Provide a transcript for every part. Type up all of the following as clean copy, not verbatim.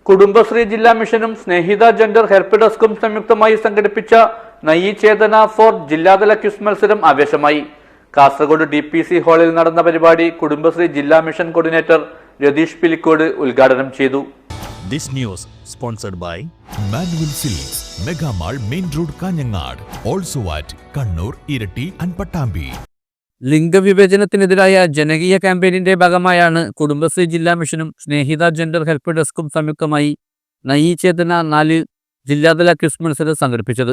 കുടുംബശ്രീ ജില്ലാ മിഷനും സ്നേഹിത gender help ഡെസ്കും സംയുക്തമായി സംഘടിപ്പിച്ച നയി ചേതന ഫോർ ജില്ലാതല ക്വിസ് മത്സരം ആവേശമായി. കാസർഗോഡ് DPC ഹാളിൽ നടന്ന പരിപാടി കുടുംബശ്രീ ജില്ലാ മിഷൻ കോർഡിനേറ്റർ രതീഷ് പിലിക്കോട് ഉദ്ഘാടനം ചെയ്തു. This news sponsored by Manual Silks, Mega Mall, Main Road, Kanyangad. Also at Kannur, Irati and Pattambi. ലിംഗവിവേചനത്തിനെതിരായ ജനകീയ ക്യാമ്പയിനിന്റെ ഭാഗമായാണ് കുടുംബശ്രീ ജില്ലാ മിഷനും സ്നേഹിത ജെൻഡർ ഹെൽപ്പ് ഡെസ്കും സംയുക്തമായി നയി ചേതന 4 ജില്ലാതല ക്വിസ് മത്സരം സംഘടിപ്പിച്ചത്.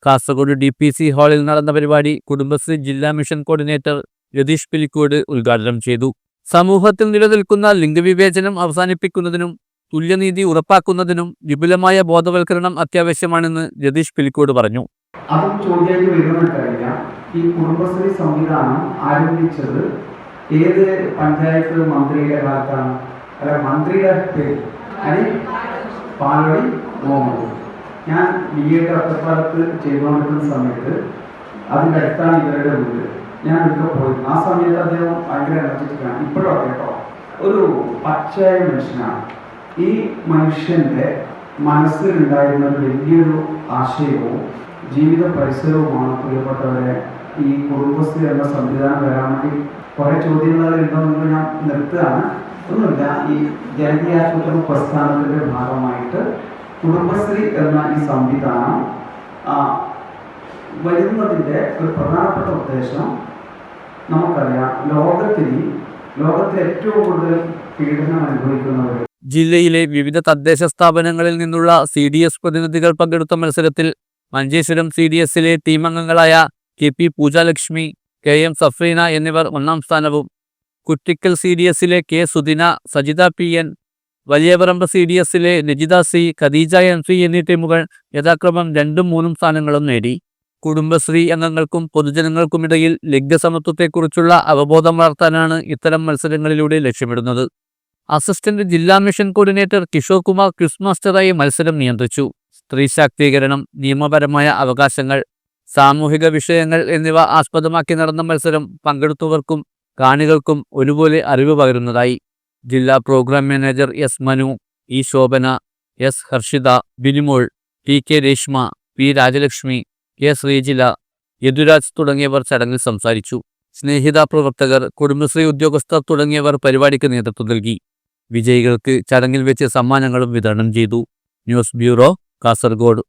കാസർഗോഡ് DPC ഹാളിൽ നടന്ന പരിപാടി കുടുംബശ്രീ ജില്ലാ മിഷൻ കോർഡിനേറ്റർ രതീഷ് പിലിക്കോട് ഉദ്ഘാടനം ചെയ്തു. സമൂഹത്തിൽ നിലനിൽക്കുന്ന ലിംഗവിവേചനം അവസാനിപ്പിക്കുന്നതിനും തുല്യനീതി ഉറപ്പാക്കുന്നതിനും വിപുലമായ ബോധവൽക്കരണം അത്യാവശ്യമാണെന്ന് രതീഷ് പിലിക്കോട് പറഞ്ഞു. അതും ചോദ്യമായിട്ട് വരുന്നതറിയാം. ഈ കുടുംബശ്രീ സംവിധാനം ആരംഭിച്ചത് ഏത് പഞ്ചായത്ത് മന്ത്രിയുടെ കാലത്താണ്? അല്ല, മന്ത്രിയുടെ പേര് പാലടി മുഹമ്മദ്. ഞാൻ BA ഒറ്റപ്പാലത്ത് ചെയ്തുകൊണ്ടിരുന്ന സമയത്ത് അതിൻ്റെ അടുത്താണ് ഇവരുടെ വീട്. ഞാൻ ഇവിടെ പോയി. ആ സമയത്ത് അദ്ദേഹം ഭയങ്കര എനർജറ്റിക്കാണ്. ഇപ്പോഴും കേട്ടോ, ഒരു പച്ചയായ മനുഷ്യനാണ്. ഈ മനുഷ്യൻ്റെ മനസ്സിലുണ്ടായിരുന്ന വലിയൊരു ആശയവും ജീവിത പരിസരവുമാണ് പ്രിയപ്പെട്ടവരെ ഈ കുടുംബശ്രീ എന്ന സംവിധാനം വരാൻ വേണ്ടി. കുറേ ചോദ്യങ്ങൾ ഉണ്ടോയെന്ന് ഞാൻ നിർത്തുകയാണ്. ഒന്നുമില്ല, ഈ ജനകീയാസൂത്രണ പ്രസ്ഥാനത്തിൻ്റെ ഭാഗമായിട്ട് കുടുംബശ്രീ എന്ന ഈ സംവിധാനം വരുന്നതിൻ്റെ ഒരു പ്രധാനപ്പെട്ട ഉദ്ദേശം നമുക്കറിയാം. ലോകത്തിൽ ഏറ്റവും കൂടുതൽ പീഡനം അനുഭവിക്കുന്നവർ. ജില്ലയിലെ വിവിധ തദ്ദേശ സ്ഥാപനങ്ങളിൽ നിന്നുള്ള CDS പ്രതിനിധികൾ പങ്കെടുത്ത മത്സരത്തിൽ മഞ്ചേശ്വരം CDSലെ ടീം അംഗങ്ങളായ KP പൂജാലക്ഷ്മി, KM സഫ്രീന എന്നിവർ 1ാം സ്ഥാനവും, Kuttikkal CDSലെ K സുദിന, Sajitha PN, Valiyaparamba CDSലെ Najitha C, Khadija MC എന്നീ ടീമുകൾ യഥാക്രമം 2ഉം 3ഉം സ്ഥാനങ്ങളും നേടി. കുടുംബശ്രീ അംഗങ്ങൾക്കും പൊതുജനങ്ങൾക്കുമിടയിൽ ലിംഗസമത്വത്തെക്കുറിച്ചുള്ള അവബോധം വളർത്താനാണ് ഇത്തരം മത്സരങ്ങളിലൂടെ ലക്ഷ്യമിടുന്നത്. അസിസ്റ്റന്റ് ജില്ലാ mission coordinator Kishore Kumar quiz മാസ്റ്ററായി മത്സരം നിയന്ത്രിച്ചു. സ്ത്രീ ശാക്തീകരണം, നിയമപരമായ അവകാശങ്ങൾ, സാമൂഹിക വിഷയങ്ങൾ എന്നിവ ആസ്പദമാക്കി നടന്ന മത്സരം പങ്കെടുത്തവർക്കും കാണികൾക്കും ഒരുപോലെ അറിവ് പകരുന്നതായി. ജില്ലാ programme manager S Manu, E Shobhana, S Harshitha, Binimol, TK Reshma, P Rajalakshmi, K Sreejila, Yaduraj തുടങ്ങിയവർ ചടങ്ങിൽ സംസാരിച്ചു. സ്നേഹിത പ്രവർത്തകർ, കുടുംബശ്രീ ഉദ്യോഗസ്ഥർ തുടങ്ങിയവർ പരിപാടിക്ക് നേതൃത്വം നൽകി. വിജയികൾക്ക് ചടങ്ങിൽ വെച്ച് സമ്മാനങ്ങളും വിതരണം ചെയ്തു. News bureau, Kasaragod.